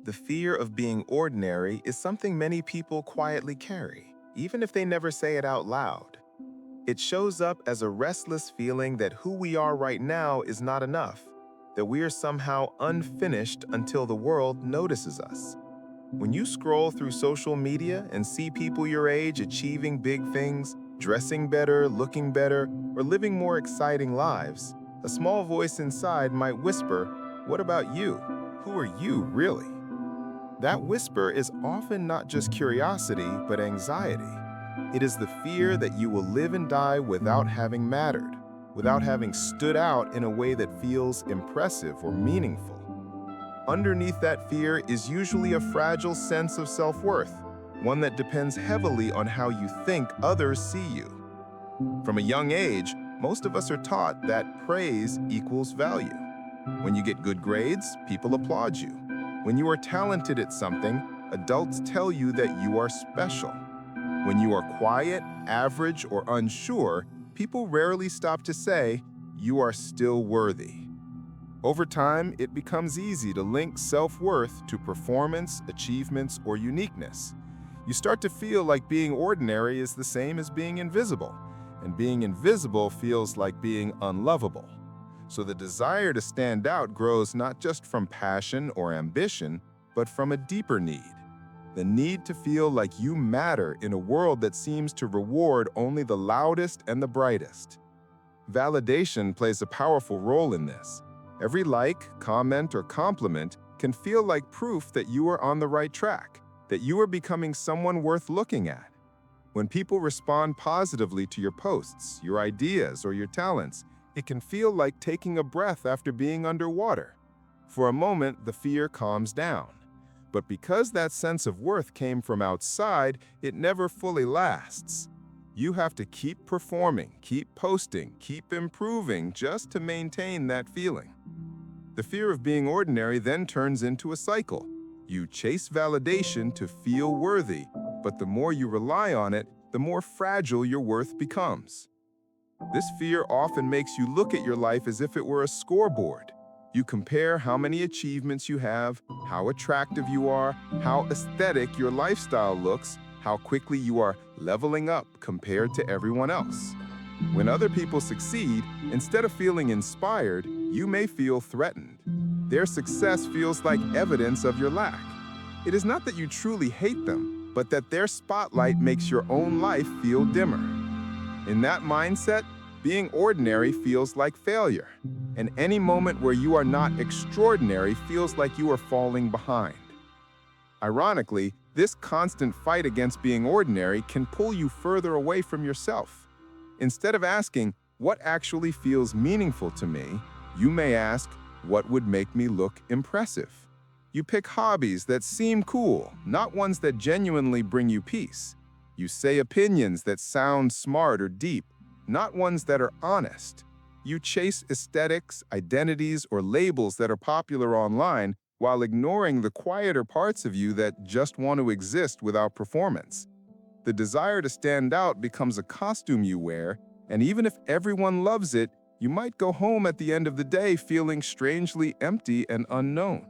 The fear of being ordinary is something many people quietly carry, even if they never say it out loud. It shows up as a restless feeling that who we are right now is not enough, that we are somehow unfinished until the world notices us. When you scroll through social media and see people your age achieving big things, dressing better, looking better, or living more exciting lives, a small voice inside might whisper, "What about you? Who are you, really?" That whisper is often not just curiosity, but anxiety. It is the fear that you will live and die without having mattered, without having stood out in a way that feels impressive or meaningful. Underneath that fear is usually a fragile sense of self-worth, one that depends heavily on how you think others see you. From a young age, most of us are taught that praise equals value. When you get good grades, people applaud you. When you are talented at something, adults tell you that you are special. When you are quiet, average, or unsure, people rarely stop to say, "You are still worthy." Over time, it becomes easy to link self-worth to performance, achievements, or uniqueness. You start to feel like being ordinary is the same as being invisible, and being invisible feels like being unlovable. So the desire to stand out grows not just from passion or ambition, but from a deeper need. The need to feel like you matter in a world that seems to reward only the loudest and the brightest. Validation plays a powerful role in this. Every like, comment, or compliment can feel like proof that you are on the right track, that you are becoming someone worth looking at. When people respond positively to your posts, your ideas, or your talents, it can feel like taking a breath after being underwater. For a moment, the fear calms down. But because that sense of worth came from outside, it never fully lasts. You have to keep performing, keep posting, keep improving just to maintain that feeling. The fear of being ordinary then turns into a cycle. You chase validation to feel worthy, but the more you rely on it, the more fragile your worth becomes. This fear often makes you look at your life as if it were a scoreboard. You compare how many achievements you have, how attractive you are, how aesthetic your lifestyle looks, how quickly you are leveling up compared to everyone else. When other people succeed, instead of feeling inspired, you may feel threatened. Their success feels like evidence of your lack. It is not that you truly hate them, but that their spotlight makes your own life feel dimmer. In that mindset, being ordinary feels like failure, and any moment where you are not extraordinary feels like you are falling behind. Ironically, this constant fight against being ordinary can pull you further away from yourself. Instead of asking, "What actually feels meaningful to me?" you may ask, "What would make me look impressive?" You pick hobbies that seem cool, not ones that genuinely bring you peace. You say opinions that sound smart or deep, not ones that are honest. You chase aesthetics, identities, or labels that are popular online while ignoring the quieter parts of you that just want to exist without performance. The desire to stand out becomes a costume you wear, and even if everyone loves it, you might go home at the end of the day feeling strangely empty and unknown.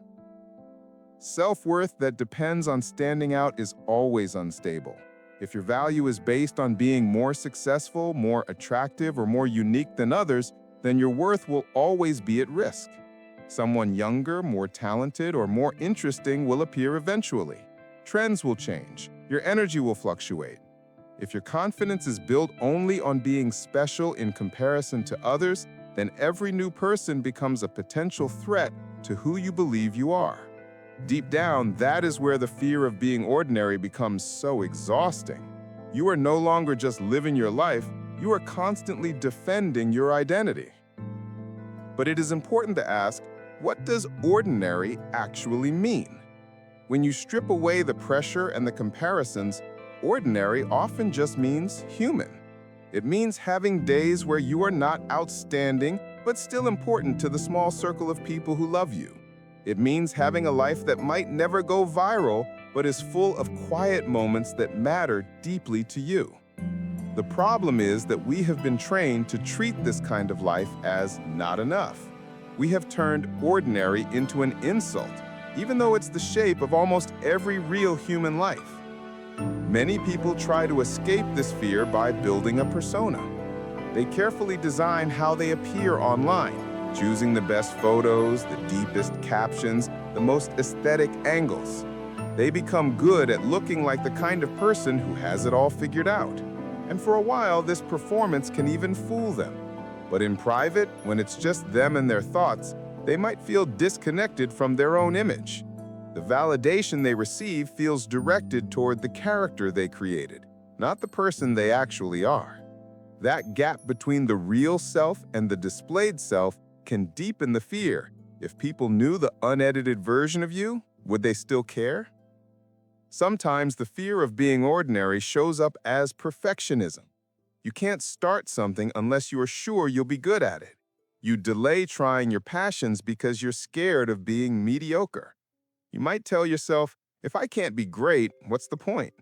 Self-worth that depends on standing out is always unstable. If your value is based on being more successful, more attractive, or more unique than others, then your worth will always be at risk. Someone younger, more talented, or more interesting will appear eventually. Trends will change. Your energy will fluctuate. If your confidence is built only on being special in comparison to others, then every new person becomes a potential threat to who you believe you are. Deep down, that is where the fear of being ordinary becomes so exhausting. You are no longer just living your life, you are constantly defending your identity. But it is important to ask, what does ordinary actually mean? When you strip away the pressure and the comparisons, ordinary often just means human. It means having days where you are not outstanding, but still important to the small circle of people who love you. It means having a life that might never go viral, but is full of quiet moments that matter deeply to you. The problem is that we have been trained to treat this kind of life as not enough. We have turned ordinary into an insult, even though it's the shape of almost every real human life. Many people try to escape this fear by building a persona. They carefully design how they appear online, choosing the best photos, the deepest captions, the most aesthetic angles. They become good at looking like the kind of person who has it all figured out. And for a while, this performance can even fool them. But in private, when it's just them and their thoughts, they might feel disconnected from their own image. The validation they receive feels directed toward the character they created, not the person they actually are. That gap between the real self and the displayed self can deepen the fear. If people knew the unedited version of you, would they still care? Sometimes the fear of being ordinary shows up as perfectionism. You can't start something unless you are sure you'll be good at it. You delay trying your passions because you're scared of being mediocre. You might tell yourself, if I can't be great, what's the point?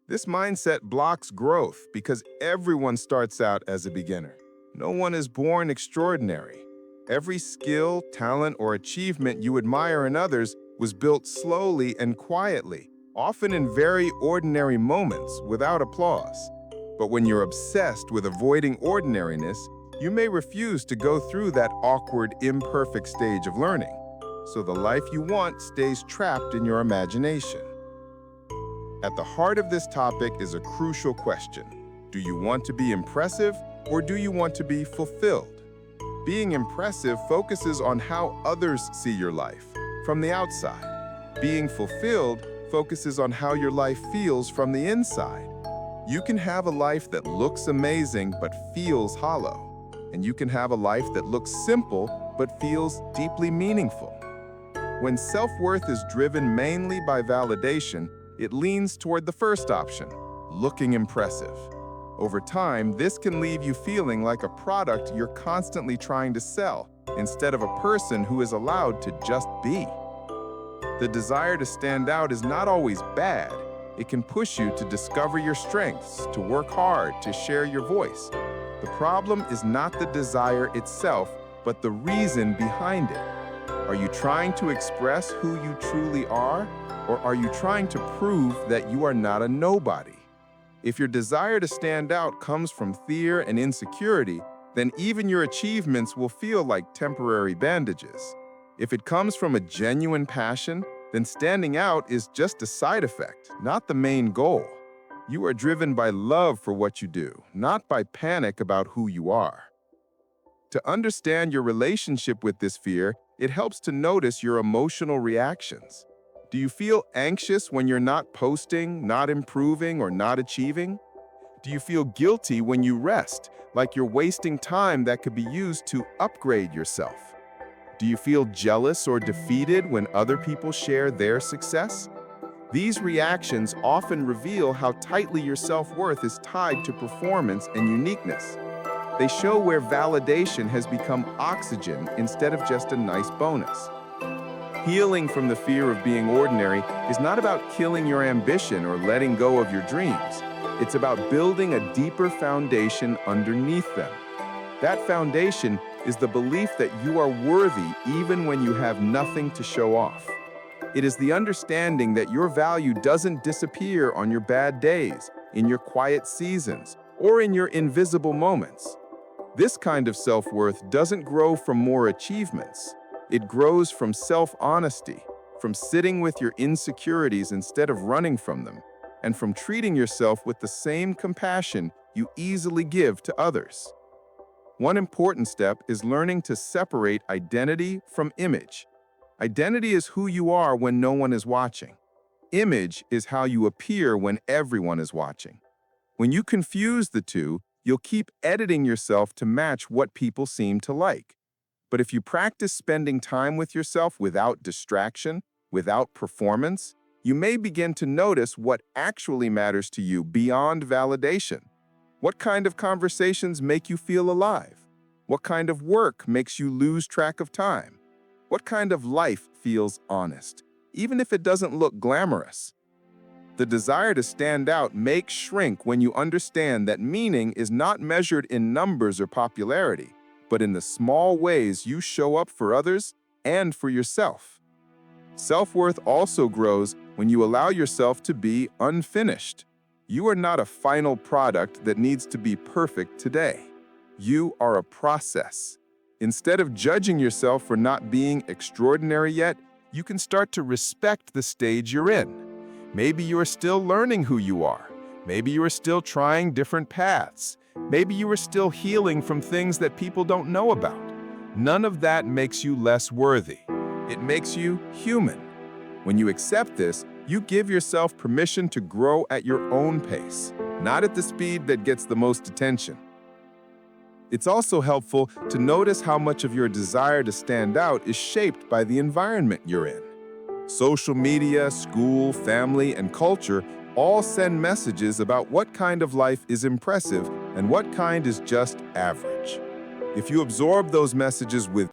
This mindset blocks growth because everyone starts out as a beginner. No one is born extraordinary. Every skill, talent, or achievement you admire in others was built slowly and quietly, often in very ordinary moments without applause. But when you're obsessed with avoiding ordinariness, you may refuse to go through that awkward, imperfect stage of learning. So the life you want stays trapped in your imagination. At the heart of this topic is a crucial question. Do you want to be impressive or do you want to be fulfilled? Being impressive focuses on how others see your life from the outside. Being fulfilled focuses on how your life feels from the inside. You can have a life that looks amazing but feels hollow. And you can have a life that looks simple but feels deeply meaningful. When self-worth is driven mainly by validation, it leans toward the first option, looking impressive. Over time, this can leave you feeling like a product you're constantly trying to sell, instead of a person who is allowed to just be. The desire to stand out is not always bad. It can push you to discover your strengths, to work hard, to share your voice. The problem is not the desire itself, but the reason behind it. Are you trying to express who you truly are, or are you trying to prove that you are not a nobody? If your desire to stand out comes from fear and insecurity, then even your achievements will feel like temporary bandages. If it comes from a genuine passion, then standing out is just a side effect, not the main goal. You are driven by love for what you do, not by panic about who you are. To understand your relationship with this fear, it helps to notice your emotional reactions. Do you feel anxious when you're not posting, not improving, or not achieving? Do you feel guilty when you rest, like you're wasting time that could be used to upgrade yourself? Do you feel jealous or defeated when other people share their success? These reactions often reveal how tightly your self-worth is tied to performance and uniqueness. They show where validation has become oxygen instead of just a nice bonus. Healing from the fear of being ordinary is not about killing your ambition or letting go of your dreams. It's about building a deeper foundation underneath them. That foundation is the belief that you are worthy even when you have nothing to show off. It is the understanding that your value doesn't disappear on your bad days, in your quiet seasons, or in your invisible moments. This kind of self-worth doesn't grow from more achievements. It grows from self-honesty, from sitting with your insecurities instead of running from them, and from treating yourself with the same compassion you easily give to others. One important step is learning to separate identity from image. Identity is who you are when no one is watching. Image is how you appear when everyone is watching. When you confuse the two, you'll keep editing yourself to match what people seem to like. But if you practice spending time with yourself without distraction, without performance, you may begin to notice what actually matters to you beyond validation. What kind of conversations make you feel alive? What kind of work makes you lose track of time? What kind of life feels honest, even if it doesn't look glamorous? The desire to stand out may shrink when you understand that meaning is not measured in numbers or popularity, but in the small ways you show up for others and for yourself. Self-worth also grows when you allow yourself to be unfinished. You are not a final product that needs to be perfect today. You are a process. Instead of judging yourself for not being extraordinary yet, you can start to respect the stage you're in. Maybe you are still learning who you are. Maybe you are still trying different paths. Maybe you are still healing from things that people don't know about. None of that makes you less worthy. It makes you human. When you accept this, you give yourself permission to grow at your own pace, not at the speed that gets the most attention. It's also helpful to notice how much of your desire to stand out is shaped by the environment you're in. Social media, school, family, and culture all send messages about what kind of life is impressive and what kind is just average. If you absorb those messages with